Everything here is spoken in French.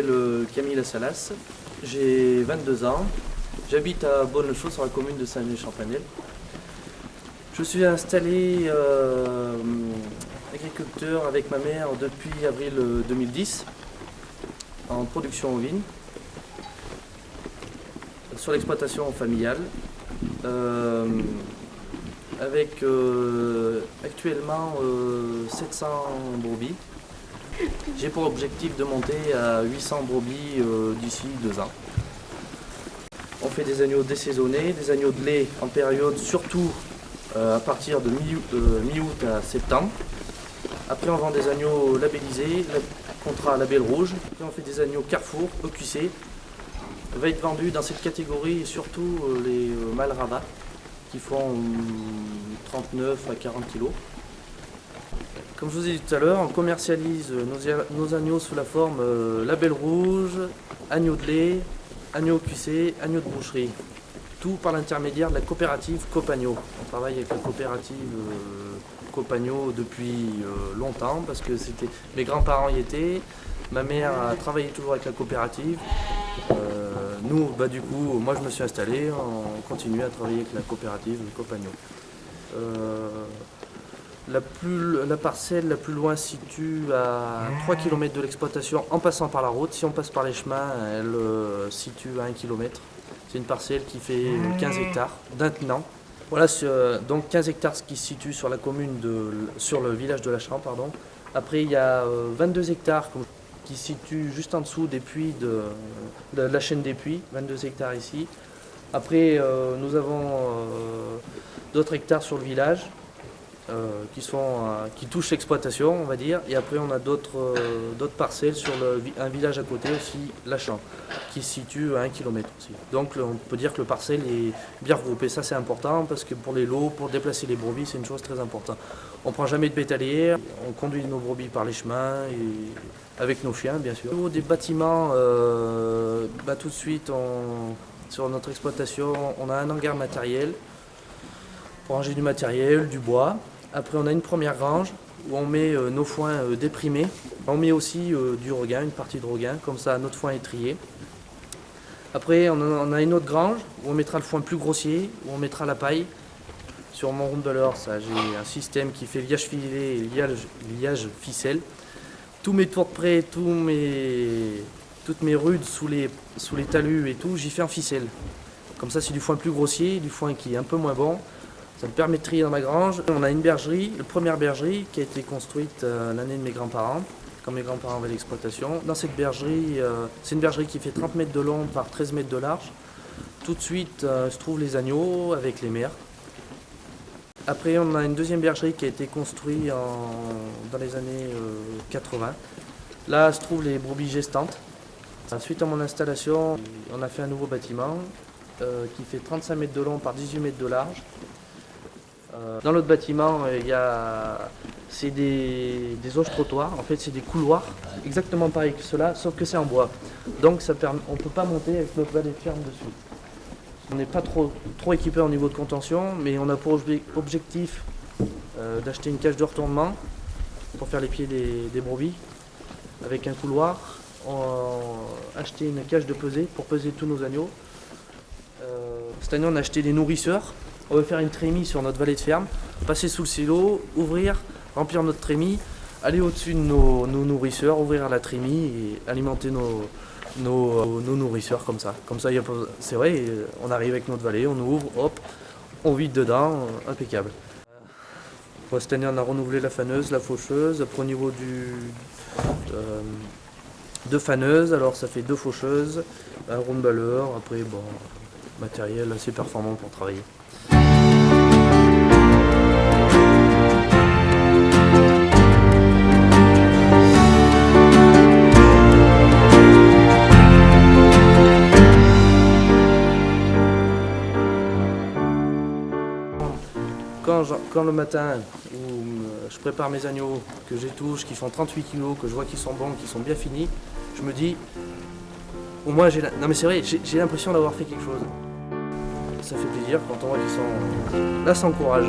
m'appelle Camille Lassalas, j'ai 22 ans, j'habite à Bonne-le-Chaux sur la commune de Saint-Denis-Champanel. Je suis installé agriculteur avec ma mère depuis avril 2010 en production ovine sur l'exploitation familiale avec actuellement 700 brebis. J'ai pour objectif de monter à 800 brebis d'ici 2 ans. On fait des agneaux désaisonnés, des agneaux de lait en période surtout à partir de mi-août à septembre. Après on vend des agneaux labellisés, contrat label rouge. Après on fait des agneaux Carrefour, EQC. Va être vendu dans cette catégorie surtout les mâles rabat qui font 39 à 40 kg. Comme je vous ai dit tout à l'heure, on commercialise nos agneaux sous la forme label rouge, agneau de lait, agneau QC, agneau de boucherie. Tout par l'intermédiaire de la coopérative Copagno. On travaille avec la coopérative Copagno depuis longtemps parce que mes grands-parents y étaient. Ma mère a travaillé toujours avec la coopérative. Nous, du coup, moi je me suis installé, on continue à travailler avec la coopérative Copagno. La parcelle la plus loin se situe à 3 km de l'exploitation en passant par la route. Si on passe par les chemins, elle se situe à 1 km. C'est une parcelle qui fait 15 hectares maintenant. Voilà, donc 15 hectares qui se situent sur la commune sur le village de Lachamp, pardon. Après, il y a 22 hectares qui se situent juste en dessous des puits de la chaîne des puits, 22 hectares ici. Après, nous avons d'autres hectares sur le village. Qui touchent l'exploitation, on va dire, et après on a d'autres parcelles sur un village à côté aussi, Lachamp, qui se situe à 1 km aussi. Donc on peut dire que le parcelle est bien regroupé, ça c'est important parce que pour les lots, pour déplacer les brebis, c'est une chose très importante. On ne prend jamais de bétalière, on conduit nos brebis par les chemins et avec nos chiens bien sûr. Au niveau des bâtiments, tout de suite sur notre exploitation, on a un hangar matériel pour ranger du matériel, du bois. Après, on a une première grange où on met nos foins déprimés. On met aussi du regain, une partie de regain, comme ça notre foin est trié. Après, on a une autre grange où on mettra le foin plus grossier, où on mettra la paille. Sur mon roundballer, j'ai un système qui fait liage filet et liage ficelle. Tous mes tours de près, toutes mes rudes sous les talus et tout, j'y fais en ficelle. Comme ça, c'est du foin plus grossier, du foin qui est un peu moins bon. Ça me permet de trier dans ma grange. On a une bergerie, la première bergerie qui a été construite l'année de mes grands-parents, quand mes grands-parents avaient l'exploitation. Dans cette bergerie, c'est une bergerie qui fait 30 mètres de long par 13 mètres de large. Tout de suite se trouvent les agneaux avec les mères. Après, on a une deuxième bergerie qui a été construite dans les années 80. Là se trouvent les brebis gestantes. Suite à mon installation, on a fait un nouveau bâtiment qui fait 35 mètres de long par 18 mètres de large. Dans l'autre bâtiment, c'est des auges-trottoirs, en fait c'est des couloirs, exactement pareil que cela, sauf que c'est en bois. Donc on ne peut pas monter avec notre valet de ferme dessus. On n'est pas trop équipé au niveau de contention, mais on a pour objectif d'acheter une cage de retournement pour faire les pieds des brebis, avec un couloir, acheter une cage de pesée pour peser tous nos agneaux. Cette année on a acheté des nourrisseurs. On va faire une trémie sur notre valet de ferme, passer sous le silo, ouvrir, remplir notre trémie, aller au-dessus de nos nourrisseurs, ouvrir la trémie et alimenter nos nourrisseurs comme ça. Comme ça, c'est vrai, on arrive avec notre valet, on ouvre, hop, on vide dedans, impeccable. Cette année, on a renouvelé la faneuse, la faucheuse. Après, au niveau de faneuse, alors ça fait 2 faucheuses, un roundballer, après, matériel assez performant pour travailler. Quand le matin où je prépare mes agneaux, que j'étouche, qui font 38 kg, que je vois qu'ils sont bons, qu'ils sont bien finis, je me dis, au moins non mais c'est vrai, j'ai l'impression d'avoir fait quelque chose. Ça fait plaisir quand on voit qu'ils sont là, ça encourage.